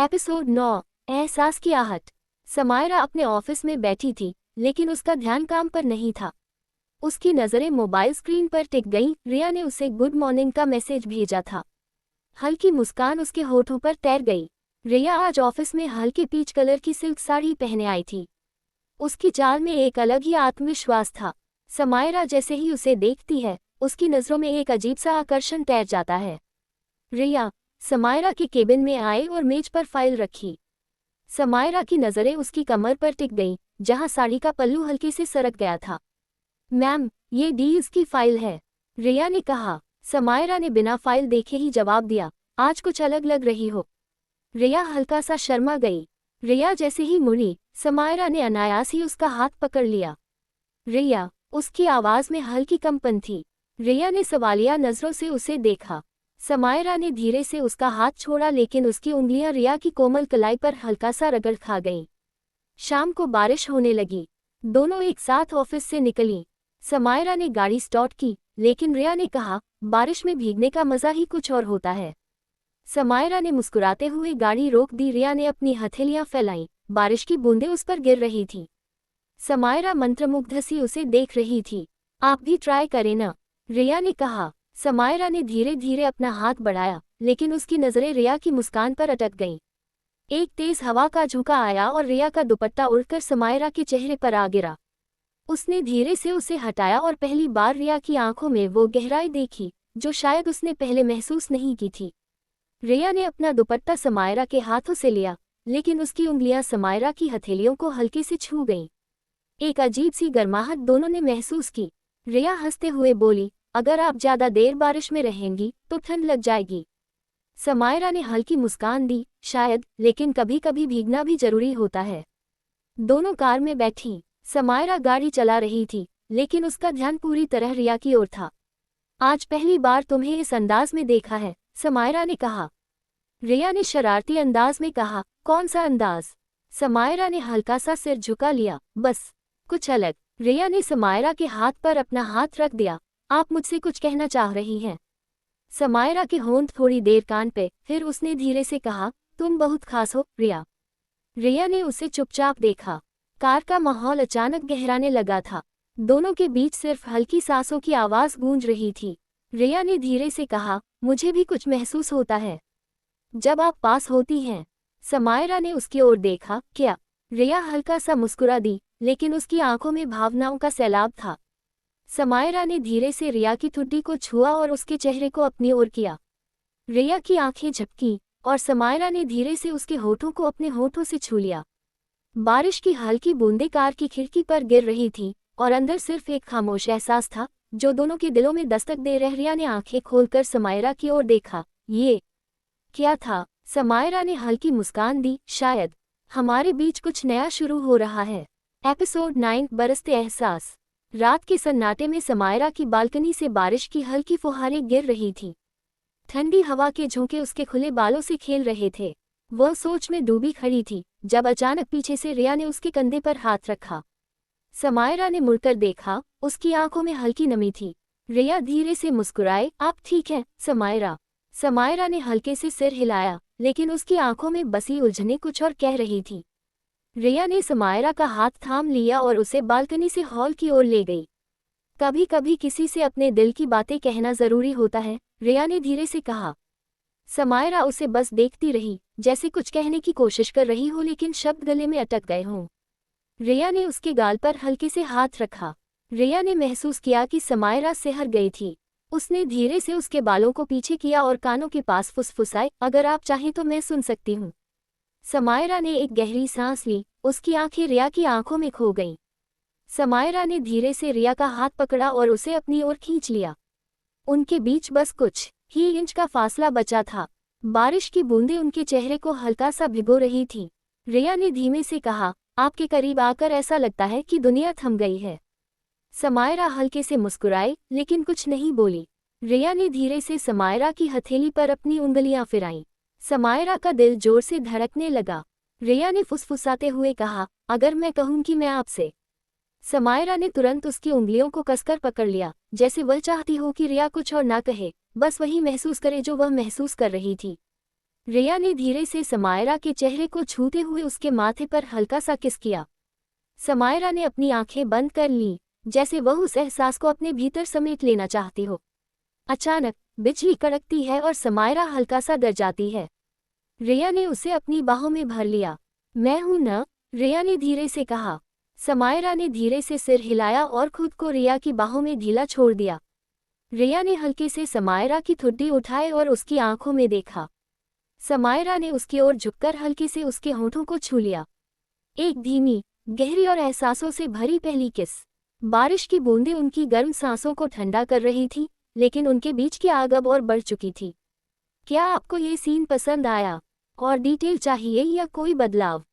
Episode 9 एहसास की आहट। समायरा अपने ऑफिस में बैठी थी, लेकिन उसका ध्यान काम पर नहीं था। उसकी नज़रें मोबाइल स्क्रीन पर टिक गईं। रिया ने उसे गुड मॉर्निंग का मैसेज भेजा था। हल्की मुस्कान उसके होठों पर तैर गई। रिया आज ऑफिस में हल्के पीच कलर की सिल्क साड़ी पहने आई थी। उसकी चाल में एक अलग ही आत्मविश्वास था। समायरा जैसे ही उसे देखती है, उसकी नज़रों में एक अजीब सा आकर्षण तैर जाता है। रिया समायरा के केबिन में आए और मेज पर फाइल रखी। समायरा की नज़रें उसकी कमर पर टिक गईं, जहां साड़ी का पल्लू हल्के से सरक गया था। मैम, ये डील्स की फाइल है, रिया ने कहा। समायरा ने बिना फाइल देखे ही जवाब दिया, आज कुछ अलग लग रही हो। रिया हल्का सा शर्मा गई। रिया जैसे ही मुड़ी, समायरा ने अनायास ही उसका हाथ पकड़ लिया। रिया, उसकी आवाज़ में हल्की कंपन थी। रिया ने सवालिया नज़रों से उसे देखा। समायरा ने धीरे से उसका हाथ छोड़ा, लेकिन उसकी उंगलियां रिया की कोमल कलाई पर हल्का सा रगड़ खा गईं। शाम को बारिश होने लगी। दोनों एक साथ ऑफिस से निकली। समायरा ने गाड़ी स्टार्ट की, लेकिन रिया ने कहा, बारिश में भीगने का मज़ा ही कुछ और होता है। समायरा ने मुस्कुराते हुए गाड़ी रोक दी। रिया ने अपनी हथेलियां फैलाईं, बारिश की बूंदें उस पर गिर रही थीं। समायरा मंत्रमुग्ध सी उसे देख रही थी। आप भी ट्राई करें ना, रिया ने कहा। समायरा ने धीरे धीरे अपना हाथ बढ़ाया, लेकिन उसकी नज़रें रिया की मुस्कान पर अटक गईं। एक तेज हवा का झोंका आया और रिया का दुपट्टा उड़कर समायरा के चेहरे पर आ गिरा। उसने धीरे से उसे हटाया और पहली बार रिया की आंखों में वो गहराई देखी, जो शायद उसने पहले महसूस नहीं की थी। रिया ने अपना दुपट्टा समायरा के हाथों से लिया, लेकिन उसकी उंगलियां समायरा की हथेलियों को हल्के से छू गईं। एक अजीब सी गर्माहट दोनों ने महसूस की। रिया हंसते हुए बोली, अगर आप ज्यादा देर बारिश में रहेंगी तो ठंड लग जाएगी। समायरा ने हल्की मुस्कान दी, शायद, लेकिन कभी कभी भीगना भी जरूरी होता है। दोनों कार में बैठी। समायरा गाड़ी चला रही थी, लेकिन उसका ध्यान पूरी तरह रिया की ओर था। आज पहली बार तुम्हें इस अंदाज में देखा है, समायरा ने कहा। रिया ने शरारती अंदाज में कहा, कौन सा अंदाज? समायरा ने हल्का सा सिर झुका लिया, बस कुछ अलग। रिया ने समायरा के हाथ पर अपना हाथ रख दिया। आप मुझसे कुछ कहना चाह रही हैं? समायरा के होंठ थोड़ी देर कान पे, फिर उसने धीरे से कहा, तुम बहुत खास हो, रिया। रिया ने उसे चुपचाप देखा। कार का माहौल अचानक गहराने लगा था। दोनों के बीच सिर्फ हल्की सांसों की आवाज़ गूंज रही थी। रिया ने धीरे से कहा, मुझे भी कुछ महसूस होता है जब आप पास होती हैं। समायरा ने उसकी ओर देखा, क्या? रिया हल्का सा मुस्कुरा दी, लेकिन उसकी आंखों में भावनाओं का सैलाब था। समायरा ने धीरे से रिया की ठुड्डी को छुआ और उसके चेहरे को अपनी ओर किया। रिया की आंखें झपकी और समायरा ने धीरे से उसके होठों को अपने होठों से छू लिया। बारिश की हल्की बूंदें कार की खिड़की पर गिर रही थीं, और अंदर सिर्फ एक खामोश एहसास था, जो दोनों के दिलों में दस्तक दे रहा। रिया ने आंखें खोलकर समायरा की ओर देखा। ये क्या था? समायरा ने हल्की मुस्कान दी, शायद हमारे बीच कुछ नया शुरू हो रहा है। एपिसोड 9 बरसते एहसास। रात के सन्नाटे में समायरा की बालकनी से बारिश की हल्की फुहारें गिर रही थीं। ठंडी हवा के झोंके उसके खुले बालों से खेल रहे थे। वह सोच में डूबी खड़ी थी, जब अचानक पीछे से रिया ने उसके कंधे पर हाथ रखा। समायरा ने मुड़कर देखा, उसकी आंखों में हल्की नमी थी। रिया धीरे से मुस्कुराए, आप ठीक हैं, समायरा? समायरा ने हल्के से सिर हिलाया, लेकिन उसकी आंखों में बसी उलझने कुछ और कह रही थी। रिया ने समायरा का हाथ थाम लिया और उसे बालकनी से हॉल की ओर ले गई। कभी कभी किसी से अपने दिल की बातें कहना जरूरी होता है, रिया ने धीरे से कहा। समायरा उसे बस देखती रही, जैसे कुछ कहने की कोशिश कर रही हो, लेकिन शब्द गले में अटक गए हों। रिया ने उसके गाल पर हल्के से हाथ रखा। रिया ने महसूस किया कि समायरा सिहर गई थी। उसने धीरे से उसके बालों को पीछे किया और कानों के पास फुसफुसाए, अगर आप चाहें तो मैं सुन सकती हूँ। समायरा ने एक गहरी सांस ली, उसकी आंखें रिया की आंखों में खो गईं। समायरा ने धीरे से रिया का हाथ पकड़ा और उसे अपनी ओर खींच लिया। उनके बीच बस कुछ ही इंच का फासला बचा था। बारिश की बूंदें उनके चेहरे को हल्का सा भिगो रही थीं। रिया ने धीमे से कहा, आपके करीब आकर ऐसा लगता है कि दुनिया थम गई है। समायरा हल्के से मुस्कुराई, लेकिन कुछ नहीं बोली। रिया ने धीरे से समायरा की हथेली पर अपनी उंगलियां फिराईं। समायरा का दिल जोर से धड़कने लगा। रिया ने फुसफुसाते हुए कहा, अगर मैं कहूं कि मैं आपसे। समायरा ने तुरंत उसकी उंगलियों को कसकर पकड़ लिया, जैसे वह चाहती हो कि रिया कुछ और ना कहे, बस वही महसूस करे जो वह महसूस कर रही थी। रिया ने धीरे से समायरा के चेहरे को छूते हुए उसके माथे पर हल्का सा किस किया। समायरा ने अपनी आंखें बंद कर लीं, जैसे वह उस एहसास को अपने भीतर समेट लेना चाहती हो। अचानक बिजली कड़कती है और समायरा हल्का सा डर जाती है। रिया ने उसे अपनी बाहों में भर लिया। मैं हूं न, रिया ने धीरे से कहा। समायरा ने धीरे से सिर हिलाया और खुद को रिया की बाहों में ढीला छोड़ दिया। रिया ने हल्के से समायरा की ठुड्डी उठाई और उसकी आंखों में देखा। समायरा ने उसकी ओर झुककर हल्के से उसके होठों को छू लिया। एक धीमी, गहरी और एहसासों से भरी पहली किस। बारिश की बूंदें उनकी गर्म सांसों को ठंडा कर रही थी, लेकिन उनके बीच की आग अब और बढ़ चुकी थी। क्या आपको ये सीन पसंद आया और डिटेल चाहिए या कोई बदलाव?